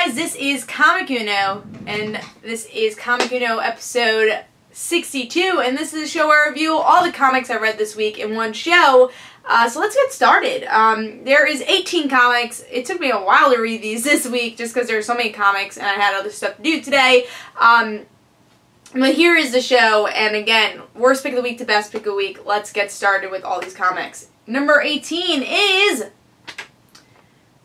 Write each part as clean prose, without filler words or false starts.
guys, this is Comic Uno, and this is Comic Uno episode 62, and this is a show where I review all the comics I read this week in one show. So let's get started. There is 18 comics. It took me a while to read these this week just because there are so many comics and I had other stuff to do today. But here is the show, and again, worst pick of the week to best pick of the week. Let's get started with all these comics. Number 18 is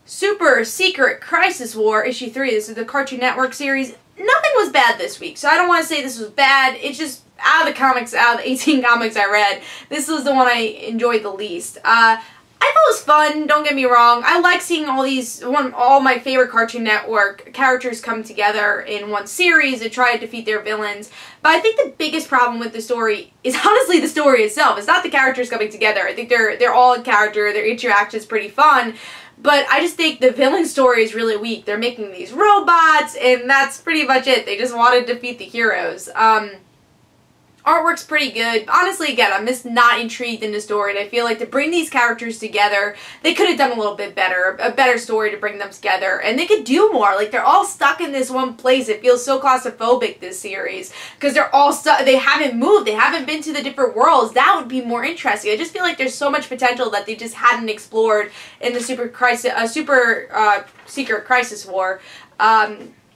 Super Secret Crisis War, issue 3. This is the Cartoon Network series. Nothing was bad this week, so I don't want to say this was bad. It's just out of the 18 comics I read, this was the one I enjoyed the least. I thought it was fun, don't get me wrong. I like seeing all my favorite Cartoon Network characters come together in one series to try to defeat their villains. But I think the biggest problem with the story is honestly the story itself. It's not the characters coming together. I think they're all in character, their interaction is pretty fun. But I just think the villain story is really weak. They're making these robots, and that's pretty much it. They just want to defeat the heroes. Artwork's pretty good. Honestly, again, I'm just not intrigued in the story, and I feel like to bring these characters together, they could have done a little bit better, a better story to bring them together, and they could do more. Like, they're all stuck in this one place. It feels so claustrophobic, this series, because they're all stuck. They haven't moved. They haven't been to the different worlds. That would be more interesting. I just feel like there's so much potential that they just hadn't explored in the Super Secret Crisis War.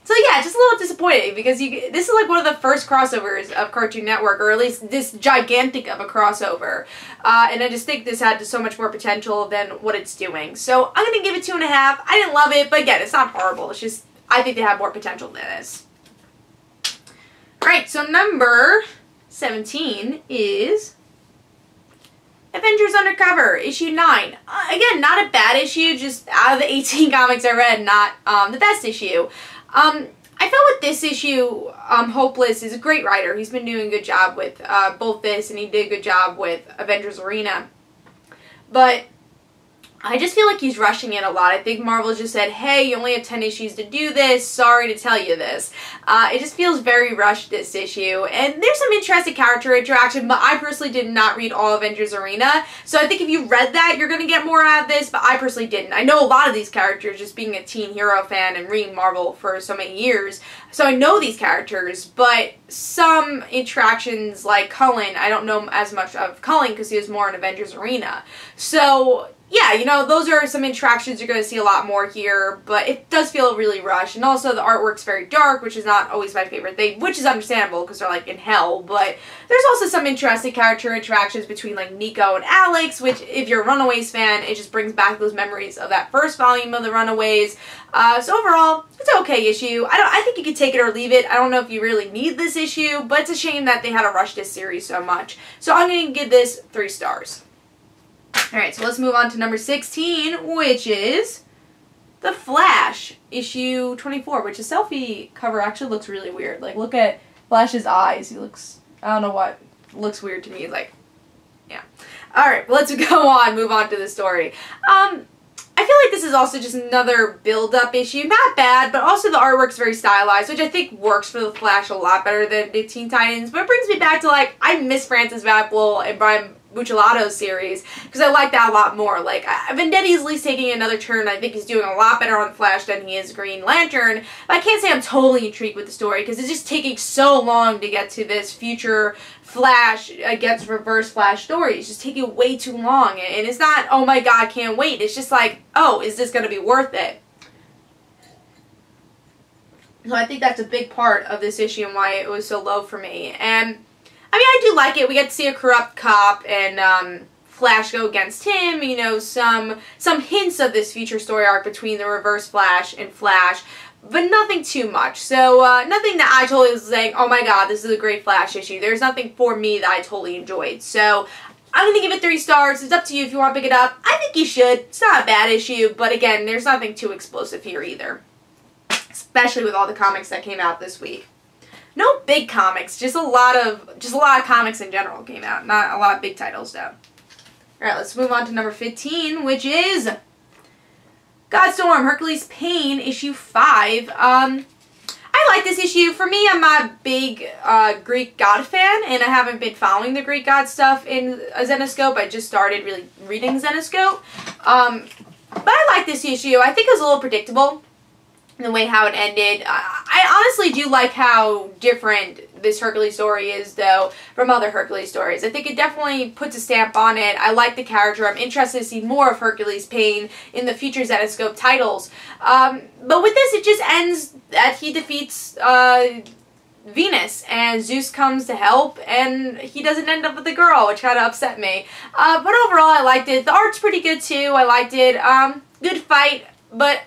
So yeah, just a little disappointing because this is like one of the first crossovers of Cartoon Network, or at least this gigantic of a crossover. And I just think this had so much more potential than what it's doing. So I'm going to give it 2.5. I didn't love it, but again, it's not horrible. It's just, I think they have more potential than this. Alright, so number 17 is Avengers Undercover, issue 9. Again, not a bad issue, just out of the 18 comics I read, not the best issue. I felt with this issue, Hopeless is a great writer. He's been doing a good job with both this, and he did a good job with Avengers Arena. But I just feel like he's rushing it a lot. I think Marvel just said, hey, you only have 10 issues to do this. Sorry to tell you this. It just feels very rushed, this issue. And there's some interesting character interaction, but I personally did not read all Avengers Arena. So I think if you read that, you're going to get more out of this, but I personally didn't. I know a lot of these characters just being a teen hero fan and reading Marvel for so many years. So I know these characters, but some interactions like Cullen, I don't know as much of Cullen because he was more in Avengers Arena. So yeah, you know, those are some interactions you're going to see a lot more here, but it does feel really rushed. And also the artwork's very dark, which is not always my favorite thing, which is understandable because they're like in hell, but there's also some interesting character interactions between like Nico and Alex, which if you're a Runaways fan, it just brings back those memories of that first volume of the Runaways. So overall, it's an okay issue. I think you could take it or leave it. I don't know if you really need this issue, but it's a shame that they had to rush this series so much. So I'm going to give this 3 stars. Alright, so let's move on to number 16, which is The Flash, issue 24, which the selfie cover actually looks really weird. Like, look at Flash's eyes. He looks, I don't know what, looks weird to me. Like, yeah. Alright, let's go on, move on to the story. I feel like this is also just another build-up issue. Not bad, but also the artwork's very stylized, which I think works for The Flash a lot better than the Teen Titans. But it brings me back to, like, I miss Francis Vapwell and Brian Buccellato series, because I like that a lot more. Like, Vendetti's at least taking another turn. I think he's doing a lot better on Flash than he is Green Lantern. But I can't say I'm totally intrigued with the story, because it's just taking so long to get to this future Flash against Reverse Flash story. It's just taking way too long, and it's not, oh my god, can't wait. It's just like, oh, is this going to be worth it? So I think that's a big part of this issue and why it was so low for me. And I mean, I do like it. We get to see a corrupt cop and Flash go against him. You know, some hints of this future story arc between the Reverse Flash and Flash, but nothing too much. So nothing that I totally was saying, oh my god, this is a great Flash issue. There's nothing for me that I totally enjoyed. So I'm going to give it 3 stars. It's up to you if you want to pick it up. I think you should. It's not a bad issue, but again, there's nothing too explosive here either, especially with all the comics that came out this week. No big comics, just a lot of comics in general came out. Not a lot of big titles though. Alright, let's move on to number 15, which is Godstorm, Hercules Payne, issue 5. I like this issue. For me, I'm not a big Greek god fan, and I haven't been following the Greek god stuff in Zenoscope. I just started really reading Zenoscope. But I like this issue. I think it was a little predictable. the way how it ended. I honestly do like how different this Hercules story is, though, from other Hercules stories. I think it definitely puts a stamp on it. I like the character. I'm interested to see more of Hercules Payne in the future Zenescope titles. But with this, it just ends that he defeats Venus, and Zeus comes to help, and he doesn't end up with the girl, which kind of upset me. But overall, I liked it. The art's pretty good, too. I liked it. Good fight, but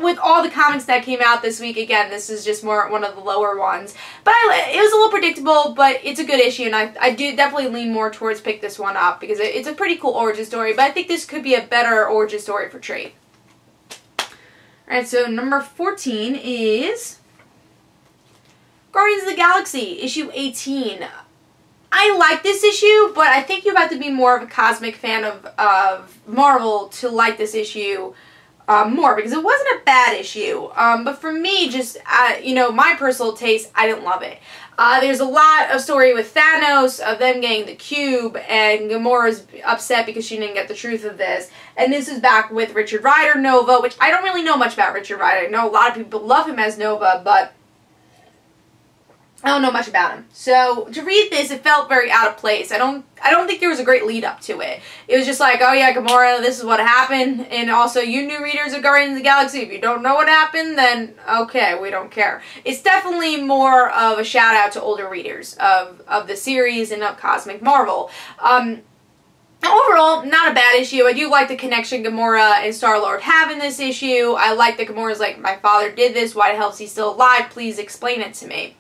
with all the comics that came out this week, again, this is just one of the lower ones. But it was a little predictable, but it's a good issue, and I do definitely lean more towards pick this one up, because it's a pretty cool origin story, but I think this could be a better origin story for trade. Alright, so number 14 is Guardians of the Galaxy, issue 18. I like this issue, but I think you have to be more of a cosmic fan of Marvel to like this issue more, because it wasn't a bad issue, but for me, just, you know, my personal taste, I didn't love it. There's a lot of story with Thanos, of them getting the cube, and Gamora's upset because she didn't get the truth of this, and this is back with Richard Rider, Nova, which I don't really know much about Richard Rider. I know a lot of people love him as Nova, but I don't know much about him. So to read this, it felt very out of place. I don't think there was a great lead up to it. It was just like, oh yeah, Gamora, this is what happened. And also, you new readers of Guardians of the Galaxy, if you don't know what happened, then okay, we don't care. It's definitely more of a shout out to older readers of the series and of Cosmic Marvel. Overall, not a bad issue. I do like the connection Gamora and Star-Lord have in this issue. I like that Gamora's like, my father did this, why the hell is he still alive? Please explain it to me.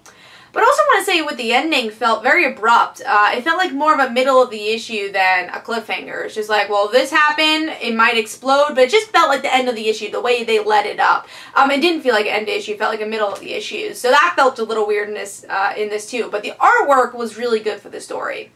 But I also want to say with the ending felt very abrupt. It felt like more of a middle of the issue than a cliffhanger. It's just like, well, this happened, it might explode, but it just felt like the end of the issue, the way they let it up. It didn't feel like an end of the issue, it felt like a middle of the issue. So that felt a little weirdness in this too. But the artwork was really good for the story.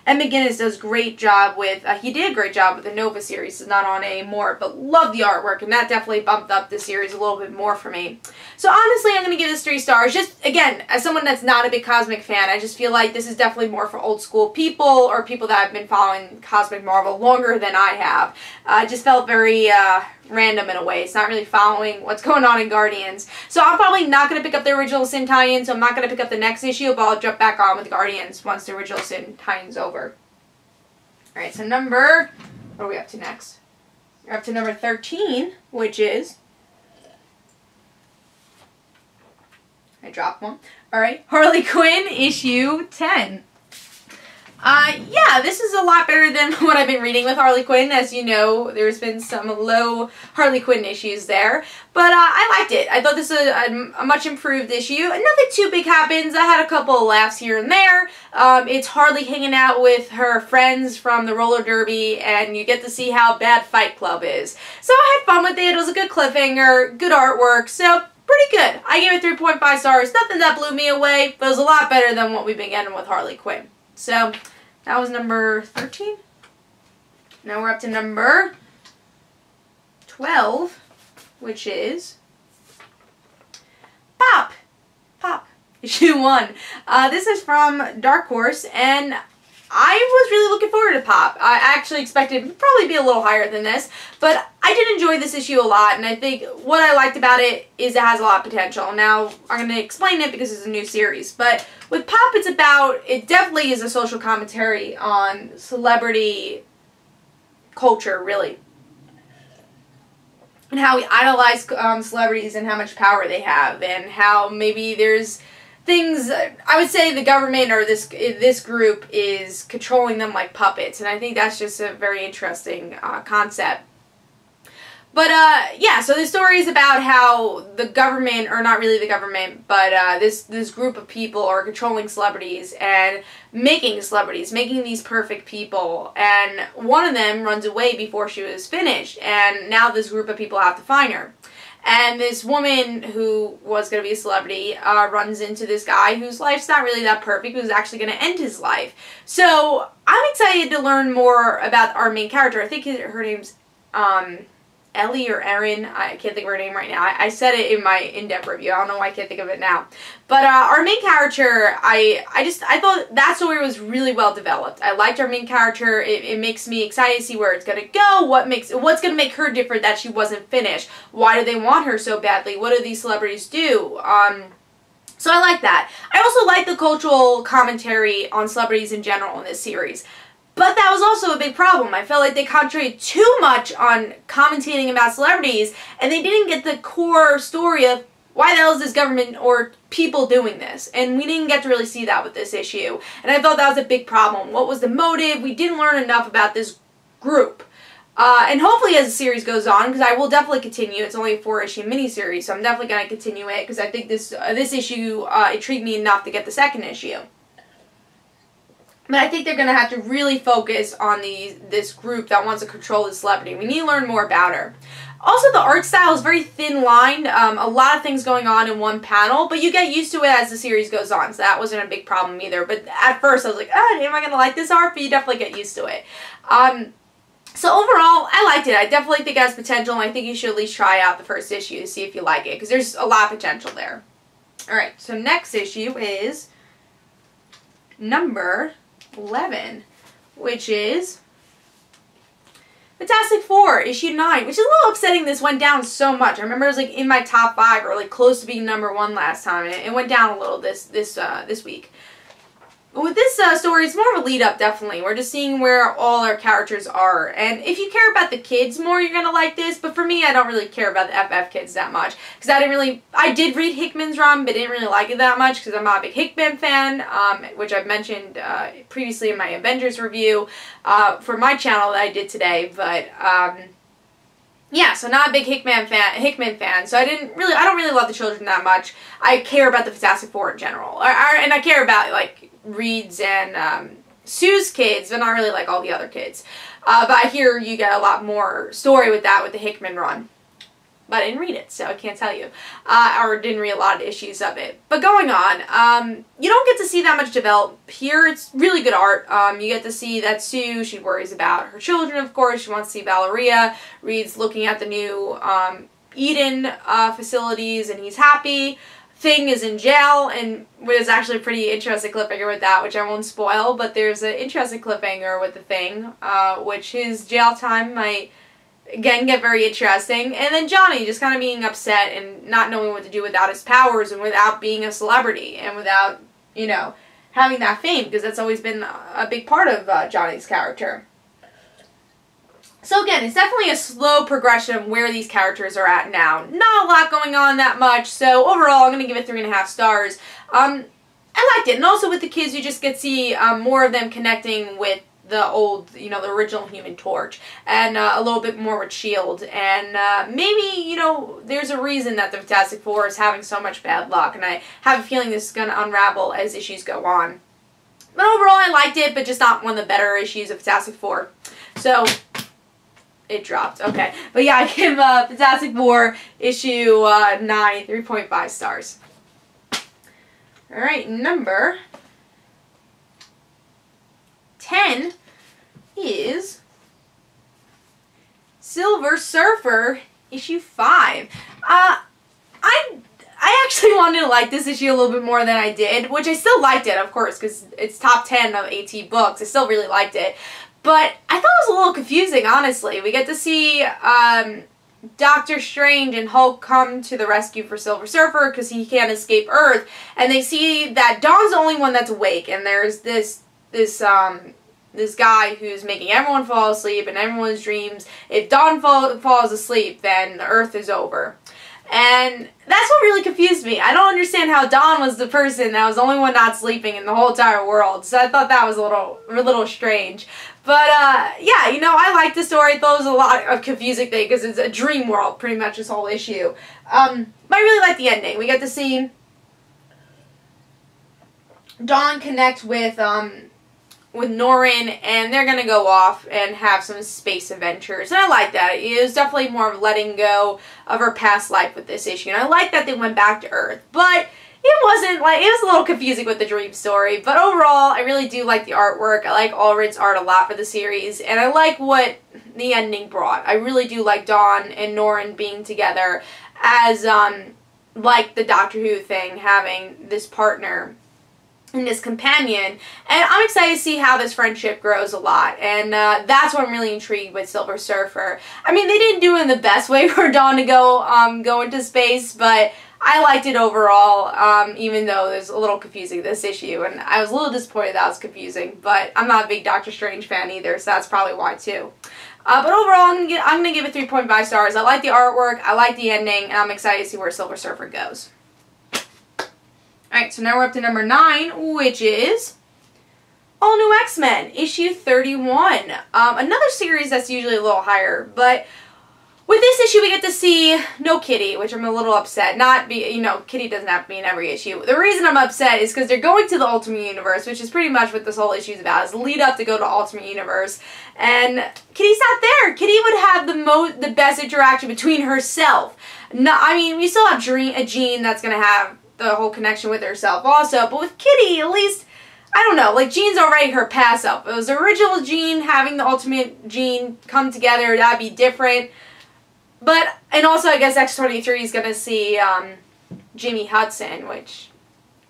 And McGinnis does a great job with, he did a great job with the Nova series, it's not on anymore, but love the artwork, and that definitely bumped up the series a little bit more for me. So honestly, I'm going to give this 3 stars. Just, again, as someone that's not a big Cosmic fan, I just feel like this is definitely more for old school people, or people that have been following Cosmic Marvel longer than I have. It just felt very random in a way. It's not really following what's going on in Guardians. So I'm probably not going to pick up the original Sin tie-in, so I'm not going to pick up the next issue, but I'll jump back on with Guardians once the original Sin tie-in's over. Alright, so what are we up to next? We're up to number 13, which is, I dropped one. Alright, Harley Quinn, issue 10. Yeah, this is a lot better than what I've been reading with Harley Quinn. As you know, there's been some low Harley Quinn issues there. But I liked it. I thought this was a much improved issue. Nothing too big happens. I had a couple of laughs here and there. It's Harley hanging out with her friends from the roller derby, and you get to see how bad Fight Club is. So I had fun with it. It was a good cliffhanger, good artwork, so pretty good. I gave it 3.5 stars. Nothing that blew me away, but it was a lot better than what we've been getting with Harley Quinn. So that was number 13. Now we're up to number 12, which is Pop, issue 1. This is from Dark Horse, and I was really looking forward to Pop. I actually expected it would probably be a little higher than this, but I did enjoy this issue a lot, and I think what I liked about it is it has a lot of potential. Now, I'm going to explain it because it's a new series, but with Pop, it definitely is a social commentary on celebrity culture, really. And how we idolize celebrities and how much power they have, and how maybe there's things, I would say the government or this group is controlling them like puppets, and I think that's just a very interesting concept. But yeah, so the story is about how the government, or not really the government, but this group of people are controlling celebrities and making celebrities, making these perfect people, and one of them runs away before she was finished, and now this group of people have to find her. And this woman who was going to be a celebrity runs into this guy whose life's not really that perfect, who's actually going to end his life. So I'm excited to learn more about our main character. I think her name's Ellie or Erin. I can't think of her name right now. I said it in my in-depth review. I don't know why I can't think of it now. But our main character, I thought that story was really well developed. I liked our main character. It makes me excited to see where it's gonna go. What's gonna make her different that she wasn't finished? Why do they want her so badly? What do these celebrities do? So I like that. I also like the cultural commentary on celebrities in general in this series. But that was also a big problem. I felt like they concentrated too much on commentating about celebrities, and they didn't get the core story of why the hell is this government or people doing this? And we didn't get to really see that with this issue. And I thought that was a big problem. What was the motive? We didn't learn enough about this group. And hopefully as the series goes on, because I will definitely continue. It's only a 4-issue miniseries, so I'm definitely going to continue it, because I think this issue intrigued me enough to get the second issue. But I think they're going to have to really focus on this group that wants to control the celebrity. We need to learn more about her. Also, the art style is very thin-lined. A lot of things going on in one panel, but you get used to it as the series goes on, so that wasn't a big problem either. But at first, I was like, am I going to like this art? But you definitely get used to it. So overall, I liked it. I definitely think it has potential, and I think you should at least try out the first issue to see if you like it, because there's a lot of potential there. Alright, so next issue is number 11, which is Fantastic Four, issue 9, which is a little upsetting. This went down so much. I remember it was like in my top 5 or like close to being number 1 last time, and it went down a little this week. With this story, it's more of a lead-up, definitely. We're just seeing where all our characters are. And if you care about the kids more, you're going to like this. But for me, I don't really care about the FF kids that much. Because I did read Hickman's run, but didn't really like it that much. Because I'm not a big Hickman fan, which I've mentioned previously in my Avengers review for my channel that I did today. But, yeah, so not a big Hickman fan, so I don't really love the children that much. I care about the Fantastic Four in general. And I care about, like, Reed's and Sue's kids, but not really like all the other kids. But I hear you get a lot more story with that with the Hickman run. But I didn't read it, so I can't tell you. Or didn't read a lot of issues of it. But going on, you don't get to see that much develop here. It's really good art. You get to see that Sue, she worries about her children, of course. She wants to see Valeria. Reed's looking at the new Eden facilities, and he's happy. Thing is in jail, and there's actually a pretty interesting cliffhanger with that, which I won't spoil, but there's an interesting cliffhanger with the Thing, which his jail time might, again, get very interesting. And then Johnny just kind of being upset and not knowing what to do without his powers and without being a celebrity and without, you know, having that fame, because that's always been a big part of Johnny's character. So again, it's definitely a slow progression of where these characters are at now. Not a lot going on that much, so overall I'm going to give it 3.5 stars. I liked it, and also with the kids you just get to see more of them connecting with the old, you know, the original Human Torch, and a little bit more with S.H.I.E.L.D. And maybe, you know, there's a reason that the Fantastic Four is having so much bad luck, and I have a feeling this is going to unravel as issues go on. But overall I liked it, but just not one of the better issues of Fantastic Four. So it dropped. Okay. But yeah, I give Fantastic Four issue 9 3.5 stars. Alright, number 10 is Silver Surfer issue 5. I actually wanted to like this issue a little bit more than I did, which I still liked it, of course, because it's top 10 of AT books. I still really liked it. But I thought it was a little confusing, honestly. We get to see Doctor Strange and Hulk come to the rescue for Silver Surfer because he can't escape Earth. And they see that Dawn's the only one that's awake. And there's this guy who's making everyone fall asleep in everyone's dreams. If Dawn falls asleep, then Earth is over. And that's what really confused me. I don't understand how Dawn was the person that was the only one not sleeping in the whole entire world. So I thought that was a little strange. But, yeah, you know, I liked the story. I thought it was a lot of confusing thing because it's a dream world, pretty much, this whole issue. But I really liked the ending. We get to see Dawn connect with Norrin, and they're going to go off and have some space adventures. And I like that. It was definitely more of letting go of her past life with this issue. And I like that they went back to Earth. But it wasn't, like, it was a little confusing with the dream story. But overall, I really do like the artwork. I like Allred's art a lot for the series. And I like what the ending brought. I really do like Dawn and Norrin being together as, like the Doctor Who thing, having this partner and this companion, and I'm excited to see how this friendship grows a lot, and that's what I'm really intrigued with Silver Surfer. I mean, they didn't do it in the best way for Dawn to go into space, but I liked it overall, even though it was a little confusing this issue, and I was a little disappointed that it was confusing, but I'm not a big Doctor Strange fan either, so that's probably why too. But overall, I'm gonna give it 3.5 stars. I like the artwork, I like the ending, and I'm excited to see where Silver Surfer goes. Alright, so now we're up to number 9, which is All New X-Men, issue 31. Another series that's usually a little higher, but with this issue we get to see no Kitty, which I'm a little upset. Kitty doesn't have to be in every issue. The reason I'm upset is because they're going to the Ultimate Universe, which is pretty much what this whole issue is about, is the lead up to go to Ultimate Universe, and Kitty's not there. Kitty would have the best interaction between herself. I mean, we still have Jean that's going to have the whole connection with herself also, but with Kitty, at least, I don't know, like, Jean's already her pass-up. It was the original Jean having the Ultimate Jean come together, that'd be different. But, and also I guess X-23 is going to see Jimmy Hudson, which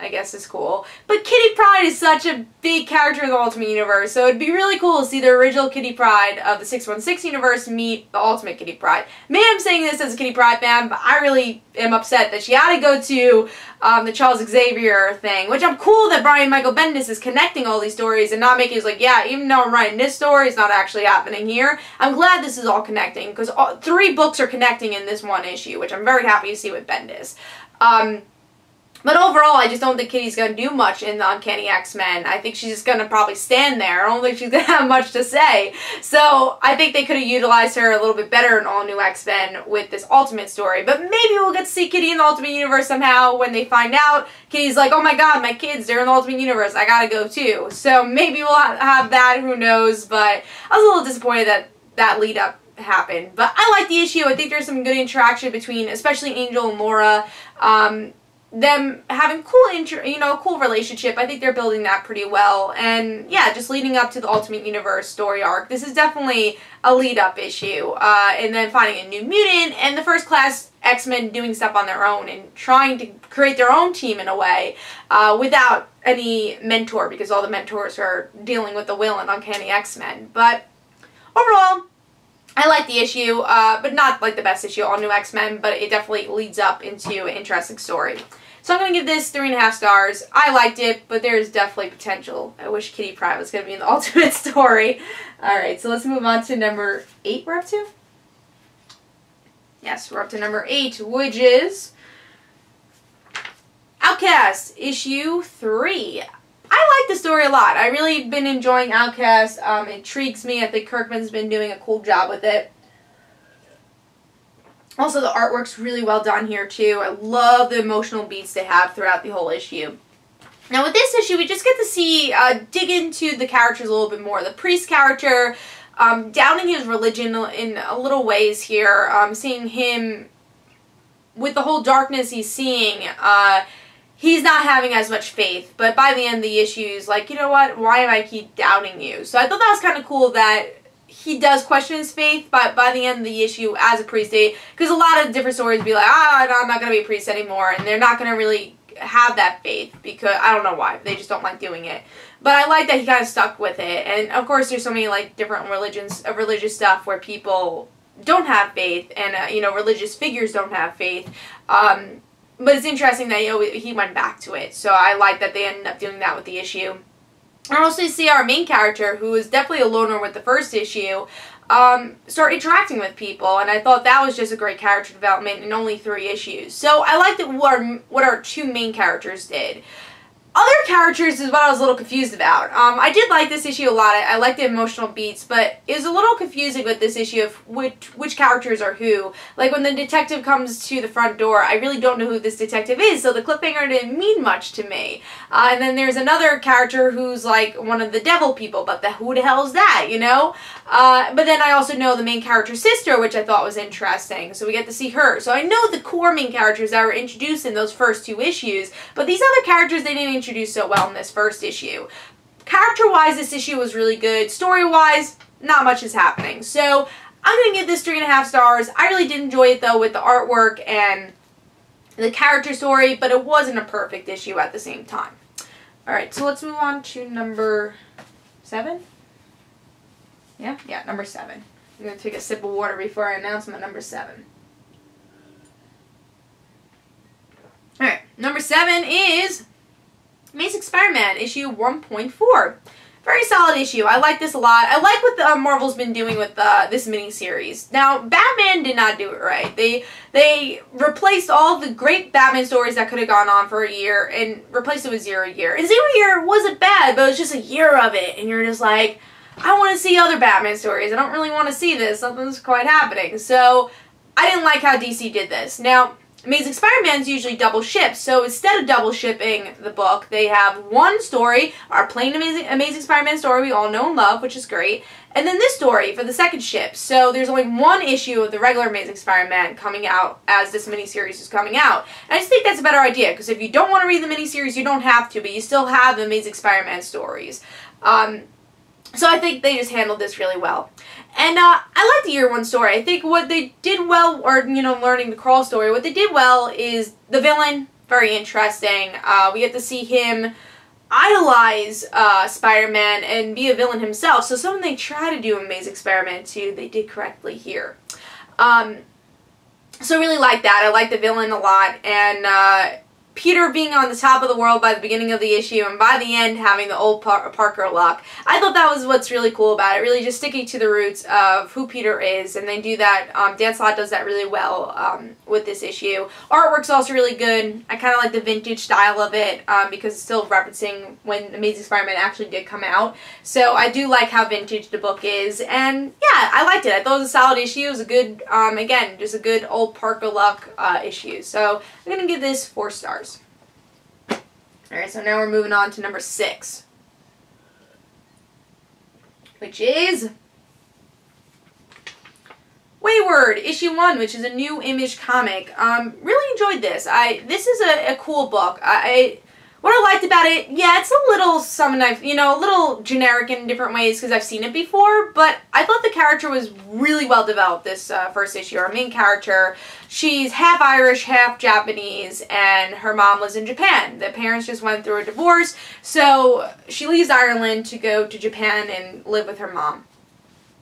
I guess is cool. But Kitty Pryde is such a big character in the Ultimate Universe, so it'd be really cool to see the original Kitty Pryde of the 616 universe meet the Ultimate Kitty Pryde. Maybe I'm saying this as a Kitty Pryde fan, but I really am upset that she had to go to the Charles Xavier thing, which I'm cool that Brian Michael Bendis is connecting all these stories and not making it like, yeah, even though I'm writing this story, it's not actually happening here. I'm glad this is all connecting, because 3 books are connecting in this one issue, which I'm very happy to see with Bendis. But overall, I just don't think Kitty's going to do much in the Uncanny X-Men. I think she's just going to probably stand there. I don't think she's going to have much to say. So I think they could have utilized her a little bit better in All New X-Men with this Ultimate story. But maybe we'll get to see Kitty in the Ultimate Universe somehow when they find out. Kitty's like, oh my god, my kids, they're in the Ultimate Universe. I gotta go too. So maybe we'll have that. Who knows? But I was a little disappointed that that lead up happened. But I like the issue. I think there's some good interaction between, especially Angel and Laura. Them having cool relationship. I think they're building that pretty well. And yeah, just leading up to the Ultimate Universe story arc. This is definitely a lead up issue. And then finding a new mutant and the First Class X-Men doing stuff on their own and trying to create their own team in a way without any mentor, because all the mentors are dealing with the villain Uncanny X-Men. But overall, I like the issue, but not like the best issue, All New X-Men, but it definitely leads up into an interesting story. So I'm going to give this 3.5 stars. I liked it, but there's definitely potential. I wish Kitty Pryde was going to be in the Ultimate story. Alright, so let's move on to number 8 we're up to? Yes, we're up to number 8, which is Outcast, issue 3. I like the story a lot. I really been enjoying Outcast. It intrigues me. I think Kirkman's been doing a cool job with it. Also, the artwork's really well done here, too. I love the emotional beats they have throughout the whole issue. Now, with this issue, we just get to see, dig into the characters a little bit more. The priest character, doubting his religion in a little ways here. Seeing him, with the whole darkness he's seeing, he's not having as much faith. But by the end of the issue, he's like, you know what, why am I keep doubting you? So I thought that was kind of cool that he does question his faith, but by the end of the issue, as a priest, because a lot of different stories be like, I'm not going to be a priest anymore, and they're not going to really have that faith, because I don't know why, they just don't like doing it. But I like that he kind of stuck with it, and of course there's so many like different religious stuff where people don't have faith, and religious figures don't have faith. But it's interesting that he went back to it, so I like that they ended up doing that with the issue. And also see our main character, who was definitely a loner with the first issue, start interacting with people, and I thought that was just a great character development in only 3 issues. So I liked what our 2 main characters did. Other characters is what I was a little confused about. I did like this issue a lot. I liked the emotional beats, but it was a little confusing with this issue of which characters are who. Like when the detective comes to the front door, I really don't know who this detective is, so the cliffhanger didn't mean much to me. And then there's another character who's like one of the devil people, but who the hell is that, you know? But then I also know the main character's sister, which I thought was interesting, so we get to see her. So I know the core main characters that were introduced in those first 2 issues, but these other characters they didn't introduce so well in this first issue. Character-wise, this issue was really good. Story-wise, not much is happening. So I'm going to give this 3.5 stars. I really did enjoy it, though, with the artwork and the character story, but it wasn't a perfect issue at the same time. Alright, so let's move on to number 7. Yeah, number 7. I'm going to take a sip of water before I announce my number 7. Alright, number 7 is Amazing Spider-Man, issue 1.4. Very solid issue. I like this a lot. I like what Marvel's been doing with this miniseries. Now, Batman did not do it right. They replaced all the great Batman stories that could have gone on for a year and replaced it with Zero Year. And Zero Year wasn't bad, but it was just a year of it. And you're just like, I want to see other Batman stories. I don't really want to see this. Something's quite happening. So, I didn't like how DC did this. Now, Amazing Spider-Man's usually double shipped, so instead of double shipping the book, they have one story, our plain Amazing Spider-Man story we all know and love, which is great, and then this story for the second ship. So there's only one issue of the regular Amazing Spider-Man coming out as this miniseries is coming out. And I just think that's a better idea, because if you don't want to read the miniseries, you don't have to, but you still have the Amazing Spider-Man stories. So I think they just handled this really well. And I like the year 1 story. I think what they did well, or, you know, learning the Crawl story, what they did well is the villain, very interesting. We get to see him idolize Spider-Man and be a villain himself. So something they try to do in Amazing Spider-Man 2, they did correctly here. So I really like that. I like the villain a lot. And Peter being on the top of the world by the beginning of the issue, and by the end having the old Parker look. I thought that was what's really cool about it, really just sticking to the roots of who Peter is, and they do that. Dan Slott does that really well with this issue. Artwork's also really good. I kind of like the vintage style of it because it's still referencing when Amazing Spider-Man actually did come out. So I do like how vintage the book is, and yeah, I liked it. I thought it was a solid issue. It was a good, again, just a good old Parker look issue. So I'm going to give this 4 stars. Alright, so now we're moving on to number 6. Which is Wayward, issue 1, which is a new Image comic. Really enjoyed this. This is a cool book. What I liked about it, yeah, it's a little a little generic in different ways because I've seen it before, but I thought the character was really well developed this first issue. Our main character, she's half Irish, half Japanese, and her mom lives in Japan. The parents just went through a divorce, so she leaves Ireland to go to Japan and live with her mom.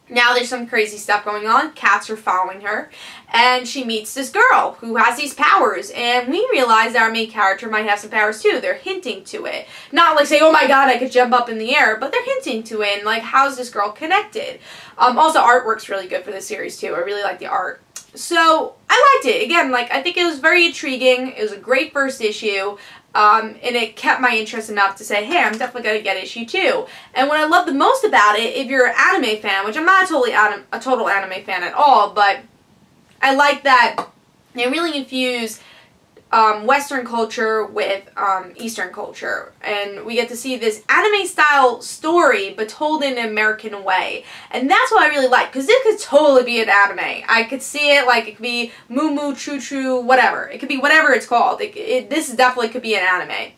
Now there's some crazy stuff going on. Cats are following her. And she meets this girl who has these powers. And we realize that our main character might have some powers too. They're hinting to it. Not like saying, oh my god, I could jump up in the air. But they're hinting to it. And like, how's this girl connected? Also, artwork's really good for this series too. I really like the art. So, I liked it. Again, like, I think it was very intriguing. It was a great first issue. And it kept my interest enough to say, hey, I'm definitely going to get issue 2. And what I love the most about it, if you're an anime fan, which I'm not a total anime fan at all, but I like that they really infuse Western culture with Eastern culture. And we get to see this anime-style story, but told in an American way. And that's what I really like, because this could totally be an anime. I could see it, like, it could be Moo Moo, True True, whatever. It could be whatever it's called. This definitely could be an anime.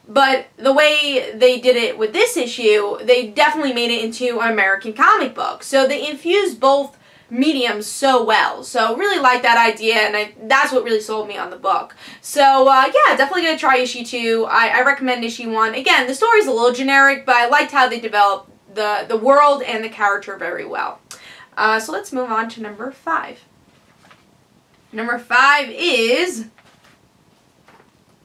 But the way they did it with this issue, they definitely made it into an American comic book. So they infused both mediums so well. So really like that idea, and that's what really sold me on the book. So yeah, definitely gonna try issue 2. I recommend issue 1. Again, the story's a little generic, but I liked how they developed the world and the character very well. So let's move on to number 5. Number 5 is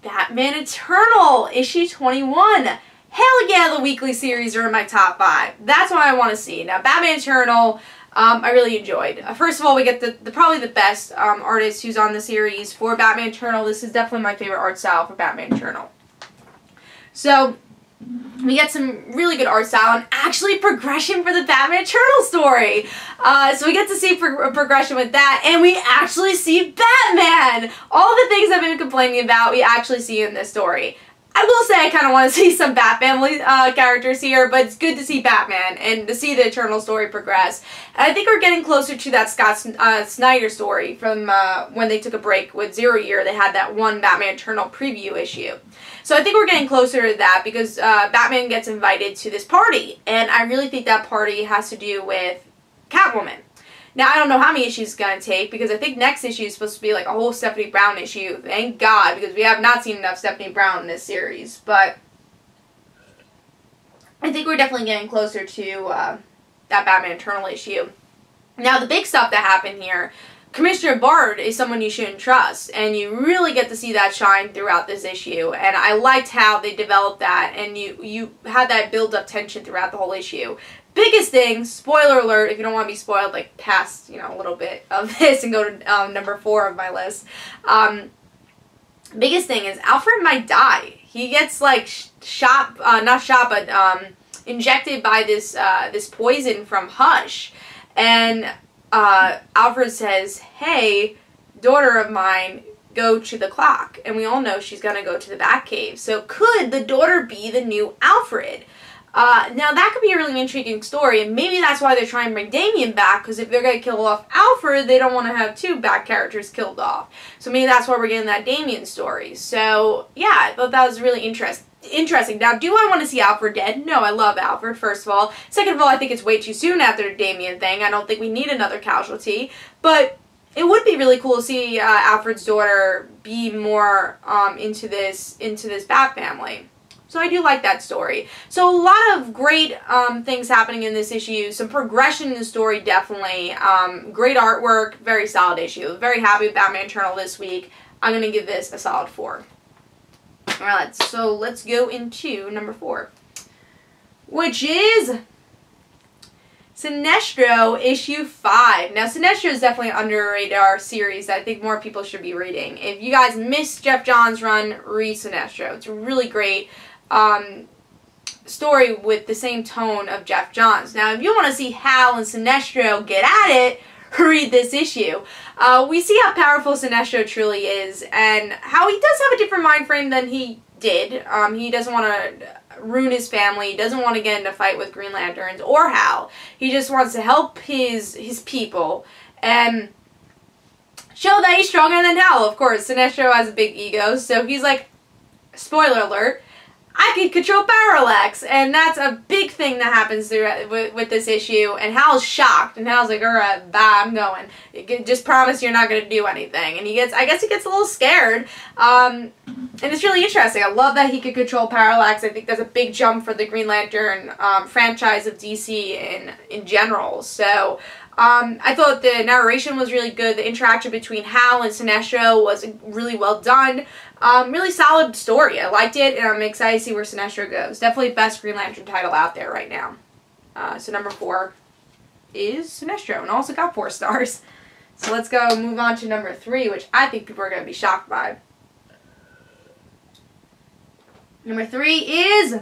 Batman Eternal, issue 21. Hell yeah, the weekly series are in my top 5. That's what I want to see. Now, Batman Eternal, I really enjoyed. First of all, we get probably the best artist who's on the series for Batman Eternal. This is definitely my favorite art style for Batman Eternal. So, we get some really good art style and actually progression for the Batman Eternal story. So we get to see progression with that, and we actually see Batman! All the things I've been complaining about, we actually see in this story. I will say I kind of want to see some Bat Family characters here, but it's good to see Batman and to see the Eternal story progress. And I think we're getting closer to that Scott Snyder story from when they took a break with Zero Year. They had that one Batman Eternal preview issue. So I think we're getting closer to that because Batman gets invited to this party, and I really think that party has to do with Catwoman. Now, I don't know how many issues it's going to take, because I think next issue is supposed to be like a whole Stephanie Brown issue. Thank God, because we have not seen enough Stephanie Brown in this series. But I think we're definitely getting closer to that Batman Eternal issue. Now, the big stuff that happened here, Commissioner Bard is someone you shouldn't trust, and you really get to see that shine throughout this issue. And I liked how they developed that, and you had that build-up tension throughout the whole issue. Biggest thing, spoiler alert, if you don't want to be spoiled, like, past, a little bit of this and go to number 4 of my list. Biggest thing is Alfred might die. He gets, like, injected by this, this poison from Hush. And Alfred says, hey, daughter of mine, go to the clock. And we all know she's going to go to the Batcave. So could the daughter be the new Alfred? Now that could be a really intriguing story, and maybe that's why they're trying to bring Damian back, because if they're going to kill off Alfred, they don't want to have 2 Bat characters killed off. So maybe that's why we're getting that Damian story. So, yeah, I thought that was really interesting. Now, do I want to see Alfred dead? No, I love Alfred, first of all. Second of all, I think it's way too soon after the Damian thing. I don't think we need another casualty. But it would be really cool to see Alfred's daughter be more into this Bat family. So I do like that story. So a lot of great things happening in this issue. Some progression in the story, definitely. Great artwork. Very solid issue. Very happy with Batman Eternal this week. I'm going to give this a solid 4. Alright, so let's go into number 4. Which is Sinestro issue 5. Now, Sinestro is definitely an under-radar series that I think more people should be reading. If you guys missed Jeff Johns' run, read Sinestro. It's a really great story with the same tone of Jeff Johns. Now, if you want to see Hal and Sinestro get at it, read this issue. We see how powerful Sinestro truly is, and how he does have a different mind frame than he did. He doesn't want to ruin his family. He doesn't want to get in a fight with Green Lanterns or Hal. He just wants to help his people and show that he's stronger than Hal. Of course, Sinestro has a big ego, so he's like, spoiler alert, I can control parallax, and that's a big thing that happens with this issue, and Hal's shocked, and Hal's like, alright, bye, I'm going. Just promise you're not going to do anything. And I guess he gets a little scared, and it's really interesting. I love that he could control parallax. I think that's a big jump for the Green Lantern franchise of DC in general. So, I thought the narration was really good. The interaction between Hal and Sinestro was really well done. Really solid story. I liked it, and I'm excited to see where Sinestro goes. Definitely best Green Lantern title out there right now. So number 4 is Sinestro, and also got 4 stars. So let's go move on to number 3, which I think people are going to be shocked by. Number 3 is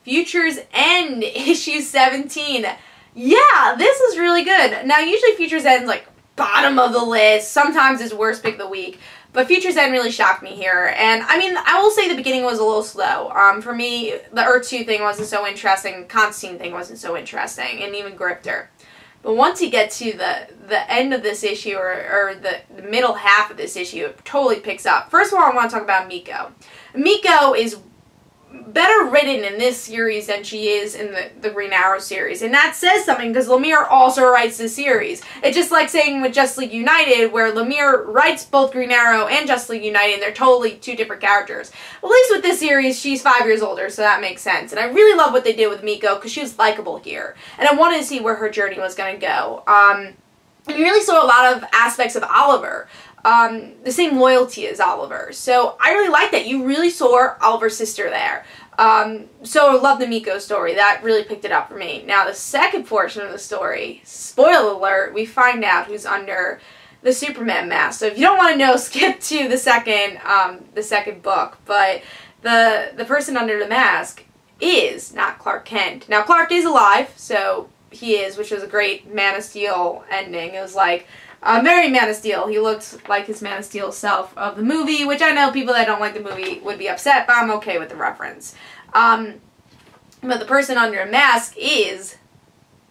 Future's End, issue 17. Yeah, this is really good. Now, usually Future's End's like bottom of the list. Sometimes it's worst pick of the week. But Future's End really shocked me here. And, I mean, I will say the beginning was a little slow. For me, the Earth 2 thing wasn't so interesting. Constantine thing wasn't so interesting. And even Grifter. But once you get to the end of this issue, or the middle half of this issue, it totally picks up. First of all, I want to talk about Miko. Miko is better written in this series than she is in the Green Arrow series. And that says something, because Lemire also writes this series. It's just like saying with Justice League United, where Lemire writes both Green Arrow and Justice League United, and they're totally 2 different characters. At least with this series, she's 5 years older, so that makes sense. And I really love what they did with Miko, because she was likable here. And I wanted to see where her journey was going to go. You really saw a lot of aspects of Oliver. The same loyalty as Oliver. So I really like that. You really saw Oliver's sister there. So I love the Miko story. That really picked it up for me. Now the second portion of the story, spoiler alert, we find out who's under the Superman mask. So if you don't want to know, skip to the second book. But the person under the mask is not Clark Kent. Now Clark is alive, so he is, which was a great Man of Steel ending. It was like, Very Man of Steel. He looks like his Man of Steel self of the movie, which I know people that don't like the movie would be upset, but I'm okay with the reference. But the person under a mask is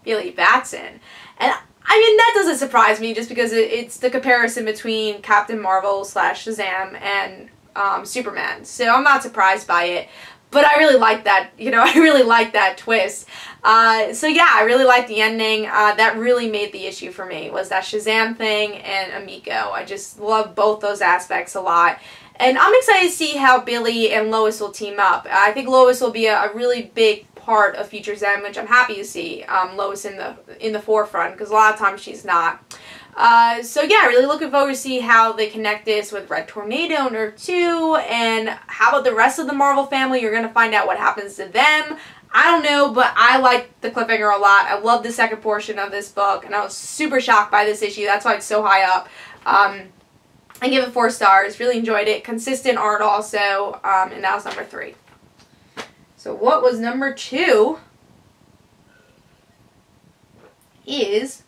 Billy Batson. And I mean, that doesn't surprise me just because it's the comparison between Captain Marvel / Shazam and Superman. So I'm not surprised by it. But I really like that, you know, I really like that twist. So yeah, I really like the ending. That really made the issue for me, was that Shazam thing and Amico. I just love both those aspects a lot. And I'm excited to see how Billy and Lois will team up. I think Lois will be a really big part of Future's End, which I'm happy to see Lois in the forefront, because a lot of times she's not. So yeah, really looking forward to see how they connect this with Red Tornado and Earth 2, and how about the rest of the Marvel family. You're going to find out what happens to them. I don't know, but I like the cliffhanger a lot. I love the second portion of this book, and I was super shocked by this issue. That's why it's so high up. I give it 4 stars. Really enjoyed it. Consistent art also, and that was number 3. So what was number 2 is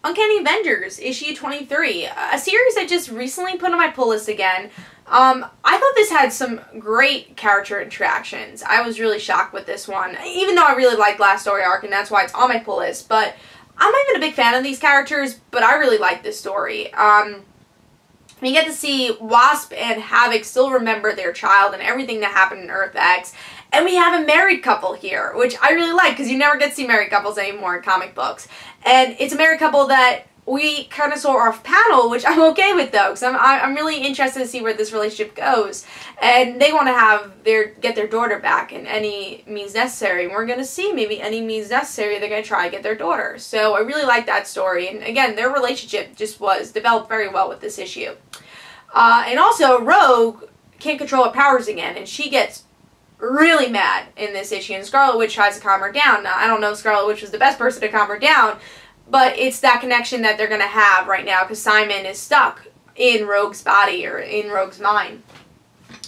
Uncanny Avengers, issue 23, a series I just recently put on my pull list again. I thought this had some great character interactions. I was really shocked with this one, even though I really liked last story arc, and that's why it's on my pull list. But I'm not even a big fan of these characters, but I really like this story. We get to see Wasp and Havoc still remember their child and everything that happened in Earth X. And we have a married couple here, which I really like, because you never get to see married couples anymore in comic books. And it's a married couple that we kind of saw off panel, which I'm okay with, though, because I'm really interested to see where this relationship goes. And they want to get their daughter back in any means necessary. And we're going to see maybe any means necessary they're going to try to get their daughter. So I really like that story. And again, their relationship just was developed very well with this issue. And also, Rogue can't control her powers again, and she gets really mad in this issue, and Scarlet Witch tries to calm her down. Now, I don't know if Scarlet Witch was the best person to calm her down, but it's that connection that they're going to have right now, because Simon is stuck in Rogue's body, or in Rogue's mind.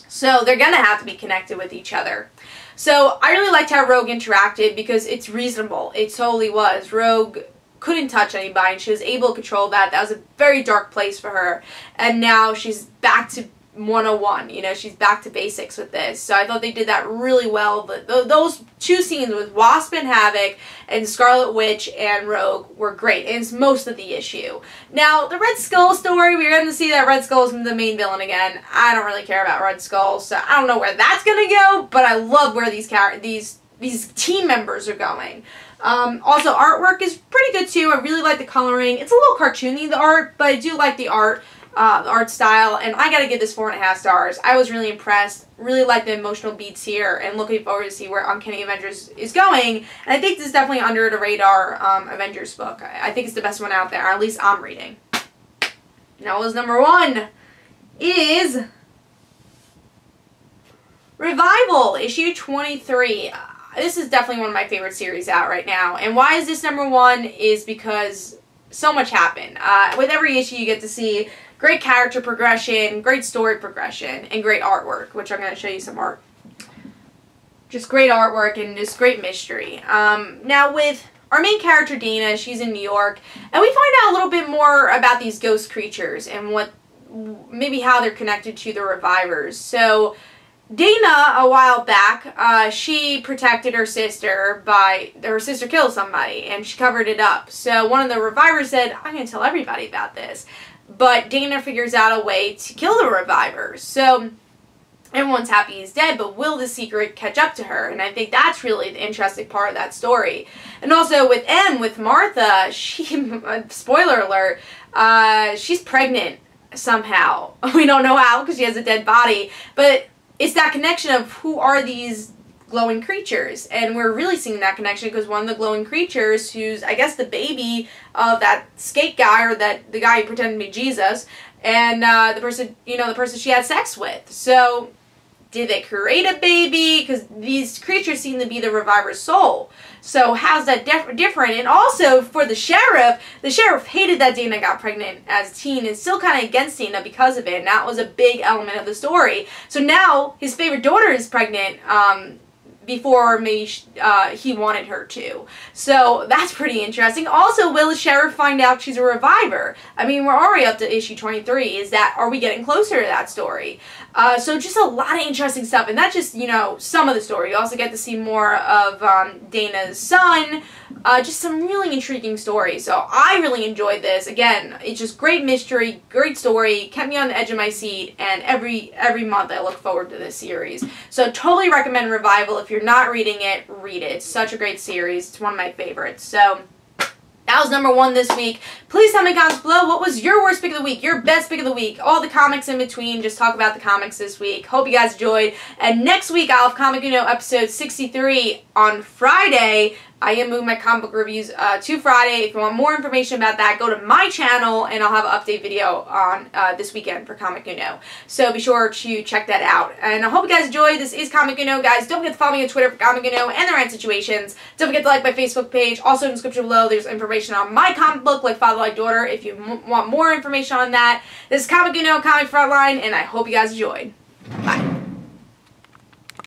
So they're going to have to be connected with each other. So I really liked how Rogue interacted, because it's reasonable. It totally was. Rogue couldn't touch anybody, and she was able to control that. That was a very dark place for her. And now she's back to 101, you know, she's back to basics with this. So I thought they did that really well. Those 2 scenes with Wasp and Havoc and Scarlet Witch and Rogue were great, and it's most of the issue. Now, the Red Skull story, we're going to see that Red Skull is the main villain again. I don't really care about Red Skull, so I don't know where that's going to go, but I love where these team members are going. Also, artwork is pretty good too. I really like the coloring. It's a little cartoony, the art, but I do like the art style, and I gotta give this 4.5 stars. I was really impressed. Really like the emotional beats here, and looking forward to see where Uncanny Avengers is going. And I think this is definitely under the radar Avengers book. I think it's the best one out there, or at least I'm reading. Now, was number 1 is Revival, issue 23. This is definitely one of my favorite series out right now. And why is this number 1 is because so much happened. With every issue you get to see great character progression, great story progression, and great artwork, which I'm going to show you some art. Just great artwork and just great mystery. Now with our main character Dana, she's in New York, and we find out a little bit more about these ghost creatures and maybe how they're connected to the revivers. So Dana, a while back, she protected her sister her sister killed somebody, and she covered it up. So one of the revivers said, I'm going to tell everybody about this. But Dana figures out a way to kill the revivers. So everyone's happy he's dead, but will the secret catch up to her? And I think that's really the interesting part of that story. And also with Martha, spoiler alert, she's pregnant somehow. We don't know how, because she has a dead body, but it's that connection of who are these glowing creatures, and we're really seeing that connection because one of the glowing creatures, who's I guess the baby of that skate guy, or the guy who pretended to be Jesus, and the person she had sex with. So did they create a baby? Because these creatures seem to be the reviver's soul. So how's that different? And also for the sheriff hated that Dana got pregnant as a teen and still kind of against Dana because of it. And that was a big element of the story. So now his favorite daughter is pregnant. before maybe he wanted her to. So that's pretty interesting. Also, will the sheriff find out she's a reviver? I mean, we're already up to issue 23. Are we getting closer to that story? So just a lot of interesting stuff. And that's just, you know, some of the story. You also get to see more of Dana's son. Just some really intriguing stories. So I really enjoyed this. Again, it's just great mystery, great story, kept me on the edge of my seat, and every month I look forward to this series. So totally recommend Revival. If you're not reading it, read it. It's such a great series. It's one of my favorites. So that was number 1 this week. Please tell me in the comments below, what was your worst pick of the week, your best pick of the week, all the comics in between. Just talk about the comics this week. Hope you guys enjoyed. And next week I'll have Comic Uno episode 63 on Friday. I am moving my comic book reviews to Friday. If you want more information about that, go to my channel and I'll have an update video on this weekend for Comic Uno. So be sure to check that out. And I hope you guys enjoyed. This is Comic Uno, guys. Don't forget to follow me on Twitter for Comic Uno and the Rant Situations. Don't forget to like my Facebook page. Also in the description below, there's information on my comic book, like Father Like Daughter, if you want more information on that. This is Comic Uno, Comic Frontline, and I hope you guys enjoyed.